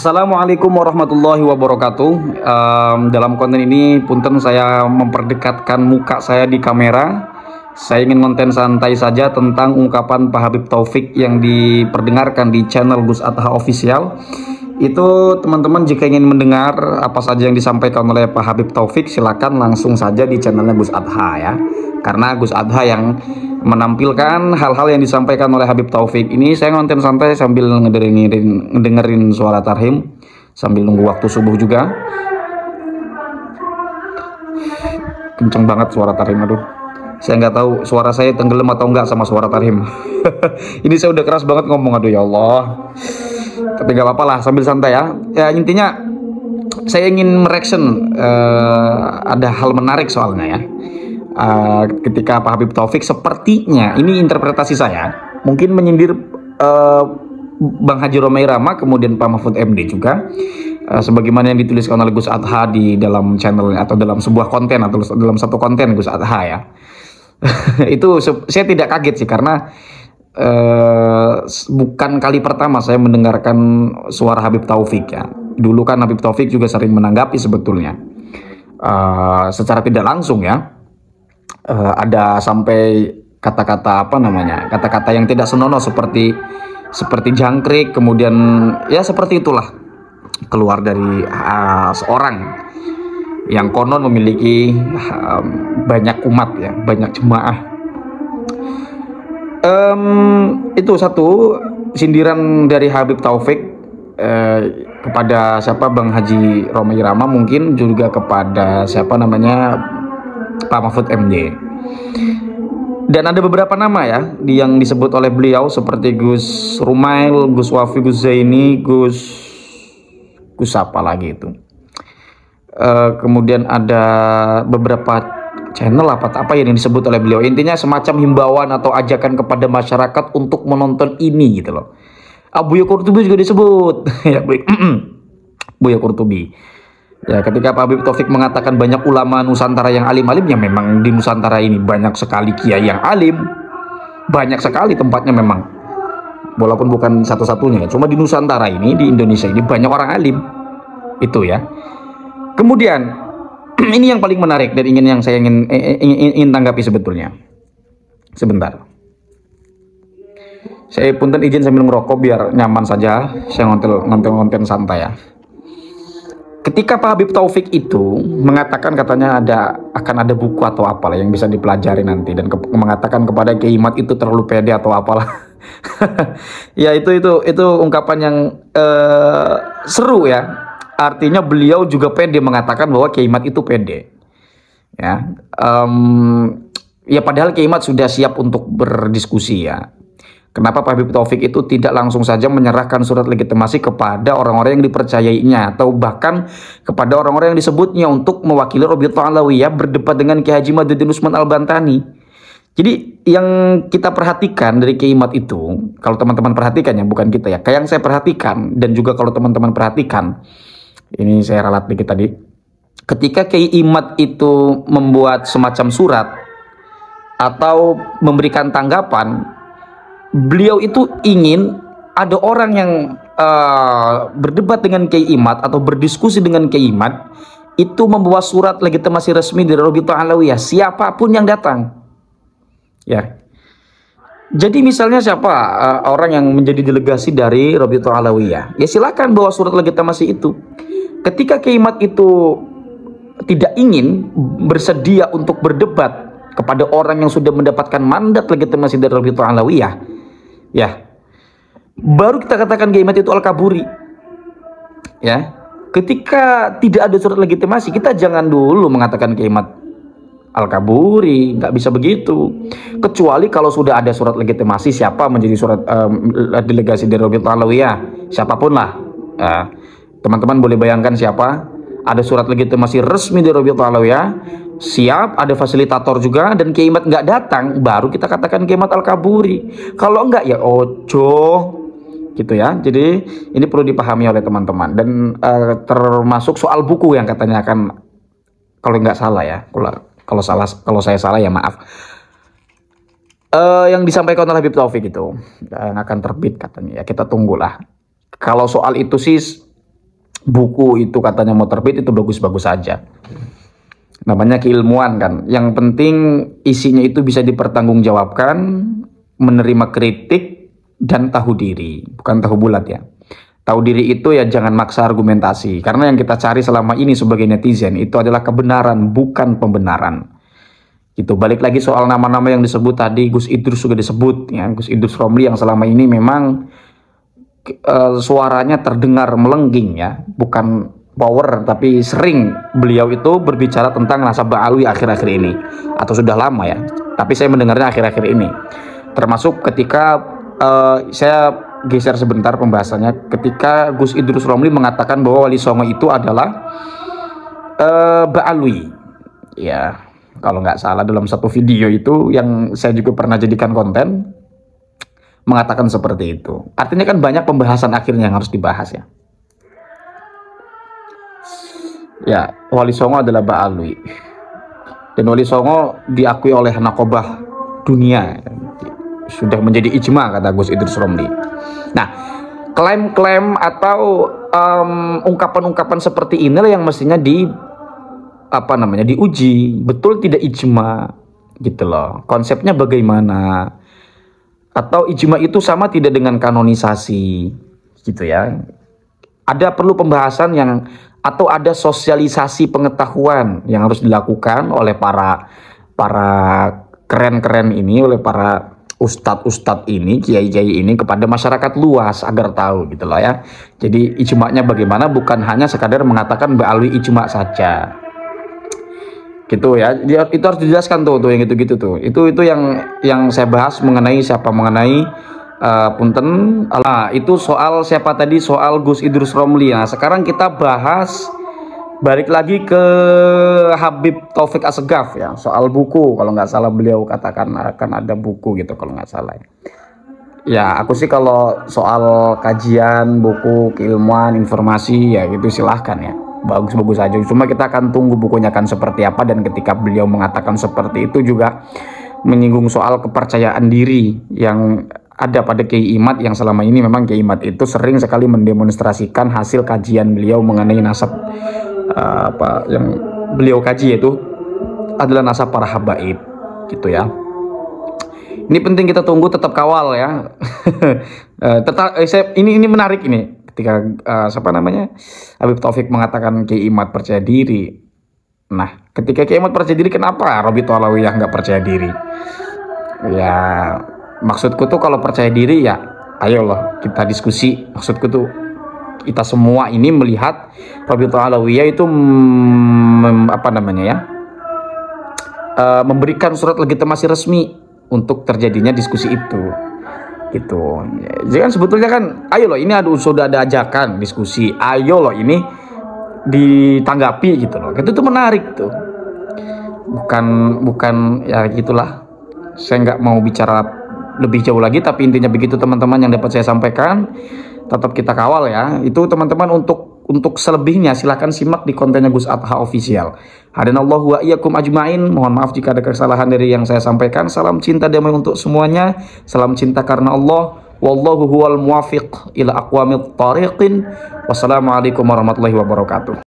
Assalamualaikum warahmatullahi wabarakatuh. Dalam konten ini punten saya memperdekatkan muka saya di kamera. Saya ingin konten santai saja tentang ungkapan Pak Habib Taufik yang diperdengarkan di channel Gus Adha Official. Itu teman-teman jika ingin mendengar apa saja yang disampaikan oleh Pak Habib Taufik, silakan langsung saja di channelnya Gus Adha ya. Karena Gus Adha yang menampilkan hal-hal yang disampaikan oleh Habib Taufik. Ini saya ngonten santai sambil ngedengerin suara tarhim, sambil nunggu waktu subuh juga. Kenceng banget suara tarhim, aduh. Saya nggak tahu suara saya tenggelam atau enggak sama suara tarhim. Ini saya udah keras banget ngomong, aduh ya Allah. Tapi nggak apa-apa lah, sambil santai ya. Ya intinya saya ingin mereaction, ada hal menarik soalnya ya. Ketika Pak Habib Taufik sepertinya, ini interpretasi saya, mungkin menyindir Bang Haji Romai Rama, kemudian Pak Mahfud MD juga, sebagaimana yang dituliskan oleh Gus Adha di dalam channel atau dalam sebuah konten atau dalam satu konten Gus Adha ya. Itu saya tidak kaget sih, karena bukan kali pertama saya mendengarkan suara Habib Taufik ya. Dulu kan Habib Taufik juga sering menanggapi sebetulnya secara tidak langsung ya. Ada sampai kata-kata apa namanya, kata-kata yang tidak senonoh seperti jangkrik, kemudian ya seperti itulah keluar dari seorang yang konon memiliki banyak umat ya, banyak jemaah. Itu satu sindiran dari Habib Taufik kepada siapa, Bang Haji Romai Rama, mungkin juga kepada siapa namanya, Pak Mahfud MD. Dan ada beberapa nama ya yang disebut oleh beliau seperti Gus Rumail, Gus Wafi, Gus Zaini, Gus apa lagi itu. Kemudian ada beberapa channel apa yang disebut oleh beliau. Intinya semacam himbauan atau ajakan kepada masyarakat untuk menonton ini gitu loh. Buya Qurtubi juga disebut. Ya, Buya Qurtubi. Ya, ketika Pak Habib Taufik mengatakan banyak ulama Nusantara yang alim-alim, ya memang di Nusantara ini banyak sekali kiai yang alim. Banyak sekali tempatnya memang. Walaupun bukan satu-satunya, cuma di Nusantara ini, di Indonesia ini banyak orang alim. Itu ya. Kemudian ini yang paling menarik dan yang saya ingin tanggapi sebetulnya. Sebentar. Saya punten izin sambil ngerokok biar nyaman saja. Saya ngonten santai ya. Ketika Pak Habib Taufik itu mengatakan, katanya akan ada buku atau apalah yang bisa dipelajari nanti, dan mengatakan kepada Kiai Mat itu terlalu pede atau apalah. Ya itu ungkapan yang seru ya. Artinya beliau juga pede mengatakan bahwa Kiai Mat itu pede. Ya, ya padahal Kiai Mat sudah siap untuk berdiskusi ya. Kenapa Pak Habib Taufik itu tidak langsung saja menyerahkan surat legitimasi kepada orang-orang yang dipercayainya, atau bahkan kepada orang-orang yang disebutnya untuk mewakili Robiatul Alawiyah berdebat dengan Kiai Haji Madudin Usman Al-Bantani. Jadi yang kita perhatikan dari Kiai Mat itu, kalau teman-teman perhatikan ya, bukan kita ya, kayak yang saya perhatikan dan juga kalau teman-teman perhatikan, ini saya ralat dikit tadi, ketika Kiai Mat itu membuat semacam surat atau memberikan tanggapan, beliau itu ingin ada orang yang berdebat dengan Kiai Mat atau berdiskusi dengan Kiai Mat itu membawa surat legitimasi resmi dari Robiatul Alawiyah, siapapun yang datang. Ya. Jadi misalnya siapa orang yang menjadi delegasi dari Robiatul Alawiyah, ya silakan bawa surat legitimasi itu. Ketika Kiai Mat itu tidak ingin bersedia untuk berdebat kepada orang yang sudah mendapatkan mandat legitimasi dari Robiatul Alawiyah, ya, baru kita katakan Kiai Mat itu al-kaburi. Ya, ketika tidak ada surat legitimasi, kita jangan dulu mengatakan Kiai Mat al-kaburi, nggak bisa begitu. Kecuali kalau sudah ada surat legitimasi, siapa menjadi surat delegasi dari Robiatul Alawiyah, siapapun lah. Teman-teman boleh bayangkan siapa, ada surat legitimasi resmi dari Robiatul Alawiyah, siap, ada fasilitator juga, dan Kiai Mat nggak datang, baru kita katakan Kiai Mat al-kaburi. Kalau enggak ya ojo gitu ya. Jadi ini perlu dipahami oleh teman-teman. Dan termasuk soal buku yang katanya akan, kalau nggak salah ya, kalau saya salah ya maaf, yang disampaikan oleh Habib Taufik itu yang akan terbit katanya, ya kita tunggulah. Kalau soal itu sih buku itu katanya mau terbit, itu bagus-bagus saja. Namanya keilmuan kan. Yang penting isinya itu bisa dipertanggungjawabkan, menerima kritik, dan tahu diri. Bukan tahu bulat ya. Tahu diri itu ya jangan maksa argumentasi. Karena yang kita cari selama ini sebagai netizen itu adalah kebenaran, bukan pembenaran. Gitu. Balik lagi soal nama-nama yang disebut tadi, Gus Idrus juga disebut ya. Gus Idrus Romli yang selama ini memang suaranya terdengar melengging ya, bukan power, tapi sering beliau itu berbicara tentang nasab Ba'alwi akhir-akhir ini, atau sudah lama ya, tapi saya mendengarnya akhir-akhir ini. Termasuk ketika saya geser sebentar pembahasannya, ketika Gus Idrus Romli mengatakan bahwa Wali Songo itu adalah Ba'alwi ya, kalau nggak salah dalam satu video itu yang saya juga pernah jadikan konten, mengatakan seperti itu. Artinya kan banyak pembahasan akhirnya yang harus dibahas ya. Ya, Wali Songo adalah Ba'alwi. Dan Wali Songo diakui oleh Naqobah dunia. Sudah menjadi ijma kata Gus Idrus Romli. Nah, klaim-klaim atau ungkapan-ungkapan seperti inilah yang mestinya diuji. Betul tidak ijma gitu loh. Konsepnya bagaimana? Atau ijma itu sama tidak dengan kanonisasi gitu ya. Ada perlu pembahasan yang, atau ada sosialisasi pengetahuan yang harus dilakukan oleh para keren-keren ini, oleh para ustadz-ustadz ini, kiai-kiai ini kepada masyarakat luas agar tahu gitu loh ya. Jadi ijma'nya bagaimana, bukan hanya sekadar mengatakan Ba'alwi ijma' saja. Gitu ya, itu harus dijelaskan tuh yang gitu-gitu tuh. Itu yang saya bahas mengenai punten. Itu soal siapa tadi, soal Gus Idrus Romli. Nah, sekarang kita bahas balik lagi ke Habib Taufik Assegaf ya, soal buku. Kalau nggak salah beliau katakan akan ada buku gitu kalau nggak salah ya. Ya, aku sih kalau soal kajian buku keilmuan informasi ya gitu silahkan ya, bagus-bagus aja. Cuma kita akan tunggu bukunya akan seperti apa, dan ketika beliau mengatakan seperti itu juga menyinggung soal kepercayaan diri yang ada pada Kiai Imad, yang selama ini memang Kiai Imad itu sering sekali mendemonstrasikan hasil kajian beliau mengenai nasab yang beliau kaji, yaitu adalah nasab para habaib gitu ya. Ini penting kita tunggu, tetap kawal ya. Ini menarik ini ketika Habib Taufik mengatakan Kiai Imad percaya diri. Nah, ketika Kiai Imad percaya diri, kenapa Rabi'atul Alawiyah nggak percaya diri? Ya, maksudku tuh kalau percaya diri ya, ayolah kita diskusi. Maksudku tuh kita semua ini melihat Rabi'atul Alawiyah itu memberikan surat legitimasi resmi untuk terjadinya diskusi itu gitu. Jadi kan sebetulnya kan, ayo loh ini sudah ada ajakan diskusi, ayo loh ini ditanggapi gitu loh. Itu tuh menarik tuh. Bukan ya gitulah. Saya nggak mau bicara lebih jauh lagi, tapi intinya begitu teman-teman yang dapat saya sampaikan. Tetap kita kawal ya. Itu teman-teman, untuk selebihnya silahkan simak di kontennya Gus Adha Official. Hadanallahu wa iyyakum ajmain. Mohon maaf jika ada kesalahan dari yang saya sampaikan. Salam cinta damai untuk semuanya. Salam cinta karena Allah. Wallahu huwal muwafiq ila aqwamit thariqin. Wassalamualaikum warahmatullahi wabarakatuh.